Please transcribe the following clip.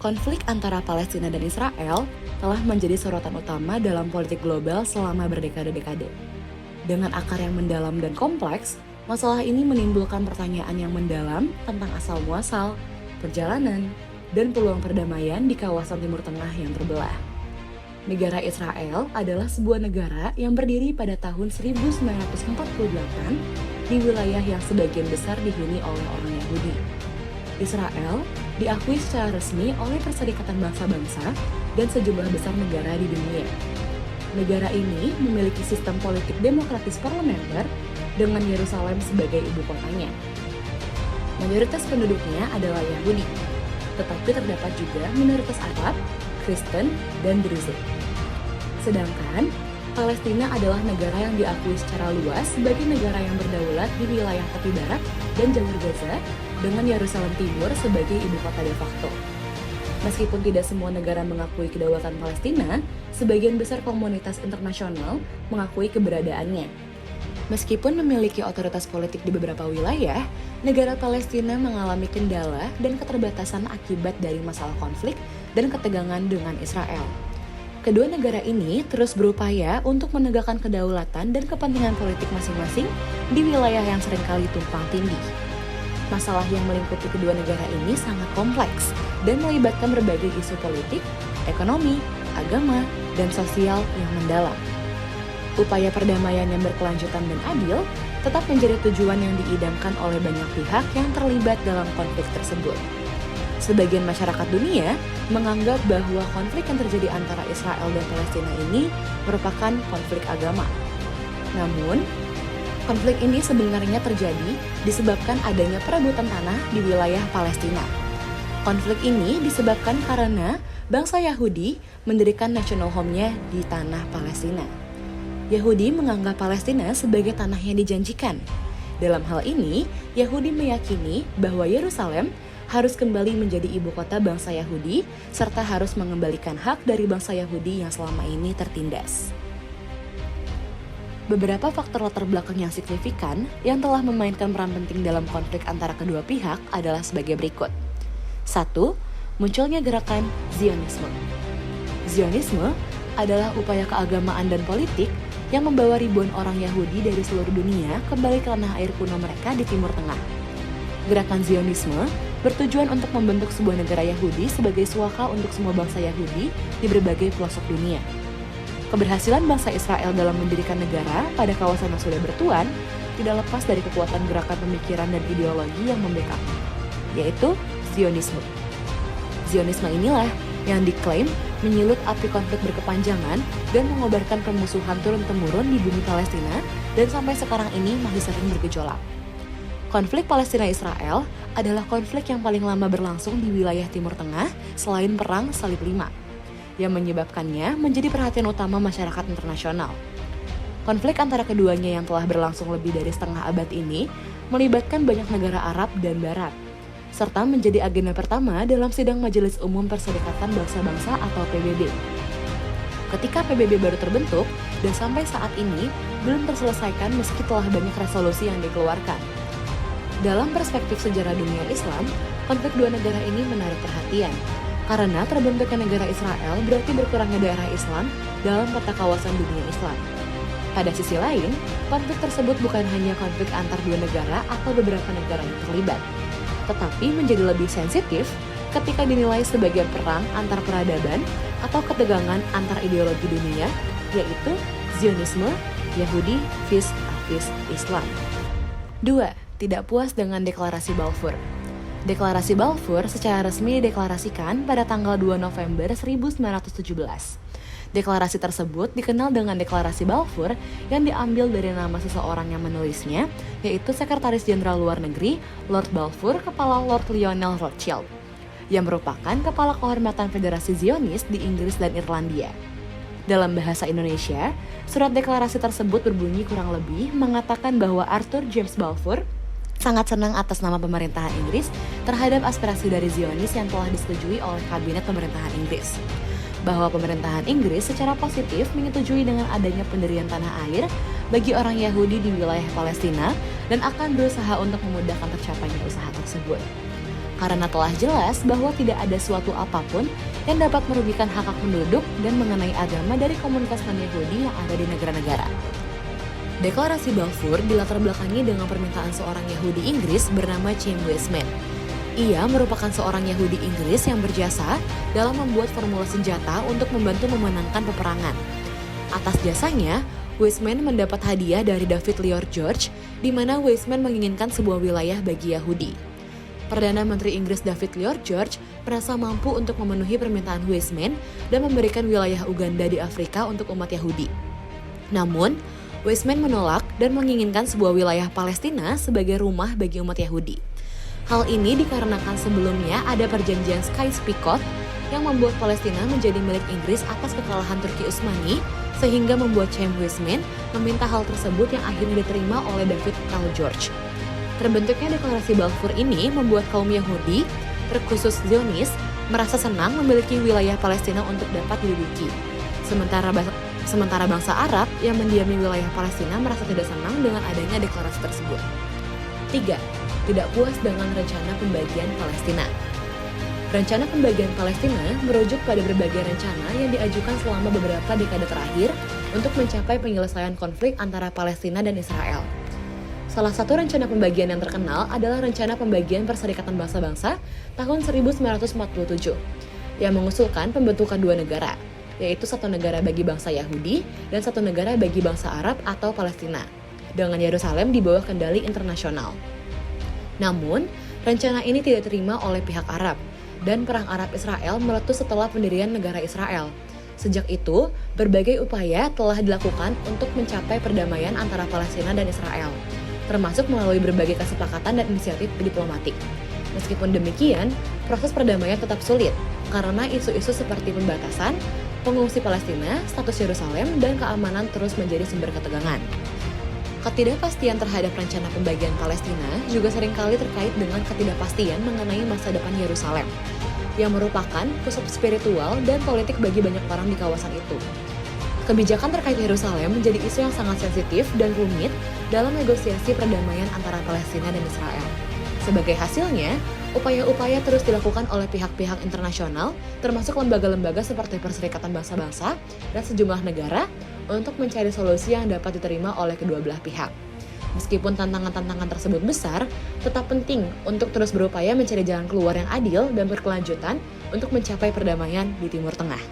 Konflik antara Palestina dan Israel telah menjadi sorotan utama dalam politik global selama berdekade-dekade. Dengan akar yang mendalam dan kompleks, masalah ini menimbulkan pertanyaan yang mendalam tentang asal-muasal, perjalanan, dan peluang perdamaian di kawasan Timur Tengah yang terbelah. Negara Israel adalah sebuah negara yang berdiri pada tahun 1948 di wilayah yang sebagian besar dihuni oleh orang Yahudi. Israel diakui secara resmi oleh Perserikatan Bangsa-Bangsa dan sejumlah besar negara di dunia. Negara ini memiliki sistem politik demokratis parlementer dengan Yerusalem sebagai ibu kotanya. Mayoritas penduduknya adalah Yahudi, tetapi terdapat juga minoritas Arab, Kristen, dan Druze. Sedangkan Palestina adalah negara yang diakui secara luas sebagai negara yang berdaulat di wilayah tepi barat dan jalur Gaza dengan Yerusalem Timur sebagai ibu kota de facto. Meskipun tidak semua negara mengakui kedaulatan Palestina, sebagian besar komunitas internasional mengakui keberadaannya. Meskipun memiliki otoritas politik di beberapa wilayah, negara Palestina mengalami kendala dan keterbatasan akibat dari masalah konflik dan ketegangan dengan Israel. Kedua negara ini terus berupaya untuk menegakkan kedaulatan dan kepentingan politik masing-masing di wilayah yang seringkali tumpang tindih. Masalah yang melingkupi kedua negara ini sangat kompleks dan melibatkan berbagai isu politik, ekonomi, agama, dan sosial yang mendalam. Upaya perdamaian yang berkelanjutan dan adil tetap menjadi tujuan yang diidamkan oleh banyak pihak yang terlibat dalam konflik tersebut. Sebagian masyarakat dunia menganggap bahwa konflik yang terjadi antara Israel dan Palestina ini merupakan konflik agama. Namun, konflik ini sebenarnya terjadi disebabkan adanya perebutan tanah di wilayah Palestina. Konflik ini disebabkan karena bangsa Yahudi mendirikan national home-nya di tanah Palestina. Yahudi menganggap Palestina sebagai tanah yang dijanjikan. Dalam hal ini, Yahudi meyakini bahwa Yerusalem harus kembali menjadi ibu kota bangsa Yahudi, serta harus mengembalikan hak dari bangsa Yahudi yang selama ini tertindas. Beberapa faktor latar belakang yang signifikan yang telah memainkan peran penting dalam konflik antara kedua pihak adalah sebagai berikut. 1. Munculnya gerakan Zionisme. Zionisme adalah upaya keagamaan dan politik yang membawa ribuan orang Yahudi dari seluruh dunia kembali ke tanah air kuno mereka di Timur Tengah. Gerakan Zionisme bertujuan untuk membentuk sebuah negara Yahudi sebagai suaka untuk semua bangsa Yahudi di berbagai pelosok dunia. Keberhasilan bangsa Israel dalam mendirikan negara pada kawasan yang sudah bertuan tidak lepas dari kekuatan gerakan pemikiran dan ideologi yang membackup, yaitu Zionisme. Zionisme inilah yang diklaim menyilut api konflik berkepanjangan dan mengobarkan permusuhan turun-temurun di bumi Palestina dan sampai sekarang ini masih sering bergejolak. Konflik Palestina-Israel adalah konflik yang paling lama berlangsung di wilayah Timur Tengah selain Perang Salib V, yang menyebabkannya menjadi perhatian utama masyarakat internasional. Konflik antara keduanya yang telah berlangsung lebih dari setengah abad ini melibatkan banyak negara Arab dan Barat, serta menjadi agenda pertama dalam sidang Majelis Umum Perserikatan Bangsa-Bangsa atau PBB. Ketika PBB baru terbentuk dan sampai saat ini belum terselesaikan meski telah banyak resolusi yang dikeluarkan. Dalam perspektif sejarah dunia Islam, konflik dua negara ini menarik perhatian, karena terbentuknya negara Israel berarti berkurangnya daerah Islam dalam peta kawasan dunia Islam. Pada sisi lain, konflik tersebut bukan hanya konflik antar dua negara atau beberapa negara yang terlibat, tetapi menjadi lebih sensitif ketika dinilai sebagai perang antar peradaban atau ketegangan antar ideologi dunia, yaitu Zionisme, Yahudi vis-a-vis Islam. 2. Tidak puas dengan Deklarasi Balfour. Deklarasi Balfour secara resmi dideklarasikan pada tanggal 2 November 1917. Deklarasi tersebut dikenal dengan Deklarasi Balfour yang diambil dari nama seseorang yang menulisnya, yaitu Sekretaris Jenderal Luar Negeri Lord Balfour, Kepala Lord Lionel Rothschild, yang merupakan Kepala Kehormatan Federasi Zionis di Inggris dan Irlandia. Dalam bahasa Indonesia, surat deklarasi tersebut berbunyi kurang lebih mengatakan bahwa Arthur James Balfour sangat senang atas nama pemerintahan Inggris terhadap aspirasi dari Zionis yang telah disetujui oleh Kabinet Pemerintahan Inggris. Bahwa pemerintahan Inggris secara positif menyetujui dengan adanya pendirian tanah air bagi orang Yahudi di wilayah Palestina dan akan berusaha untuk memudahkan tercapainya usaha tersebut. karena telah jelas bahwa tidak ada suatu apapun yang dapat merugikan hak-hak penduduk dan mengenai agama dari komunitas non-Yahudi yang ada di negara-negara. Deklarasi Balfour dilatar belakangi dengan permintaan seorang Yahudi Inggris bernama Chaim Weizmann. Ia merupakan seorang Yahudi Inggris yang berjasa dalam membuat formula senjata untuk membantu memenangkan peperangan. Atas jasanya, Weizmann mendapat hadiah dari David Lloyd George, di mana Weizmann menginginkan sebuah wilayah bagi Yahudi. Perdana Menteri Inggris David Lloyd George merasa mampu untuk memenuhi permintaan Weizmann dan memberikan wilayah Uganda di Afrika untuk umat Yahudi. Namun, Weizmann menolak dan menginginkan sebuah wilayah Palestina sebagai rumah bagi umat Yahudi. Hal ini dikarenakan sebelumnya ada perjanjian Sykes-Picot yang membuat Palestina menjadi milik Inggris atas kekalahan Turki Utsmani, sehingga membuat Chaim Weizmann meminta hal tersebut yang akhirnya diterima oleh David Lloyd George. Terbentuknya deklarasi Balfour ini membuat kaum Yahudi, terkhusus Zionis, merasa senang memiliki wilayah Palestina untuk dapat diduduki. Sementara bangsa Arab yang mendiami wilayah Palestina merasa tidak senang dengan adanya deklarasi tersebut. 3. Tidak puas dengan rencana pembagian Palestina. Rencana pembagian Palestina merujuk pada berbagai rencana yang diajukan selama beberapa dekade terakhir untuk mencapai penyelesaian konflik antara Palestina dan Israel. Salah satu rencana pembagian yang terkenal adalah Rencana Pembagian Perserikatan Bangsa-Bangsa tahun 1947 yang mengusulkan pembentukan dua negara, yaitu satu negara bagi bangsa Yahudi dan satu negara bagi bangsa Arab atau Palestina, dengan Yerusalem di bawah kendali internasional. Namun, rencana ini tidak diterima oleh pihak Arab, dan Perang Arab-Israel meletus setelah pendirian negara Israel. Sejak itu, berbagai upaya telah dilakukan untuk mencapai perdamaian antara Palestina dan Israel, termasuk melalui berbagai kesepakatan dan inisiatif diplomatik. Meskipun demikian, proses perdamaian tetap sulit, karena isu-isu seperti pembatasan, pengungsi Palestina, status Yerusalem, dan keamanan terus menjadi sumber ketegangan. Ketidakpastian terhadap rencana pembagian Palestina juga seringkali terkait dengan ketidakpastian mengenai masa depan Yerusalem, yang merupakan pusat spiritual dan politik bagi banyak orang di kawasan itu. Kebijakan terkait Yerusalem menjadi isu yang sangat sensitif dan rumit dalam negosiasi perdamaian antara Palestina dan Israel. Sebagai hasilnya, upaya-upaya terus dilakukan oleh pihak-pihak internasional, termasuk lembaga-lembaga seperti Perserikatan Bangsa-Bangsa dan sejumlah negara, untuk mencari solusi yang dapat diterima oleh kedua belah pihak. Meskipun tantangan-tantangan tersebut besar, tetap penting untuk terus berupaya mencari jalan keluar yang adil dan berkelanjutan untuk mencapai perdamaian di Timur Tengah.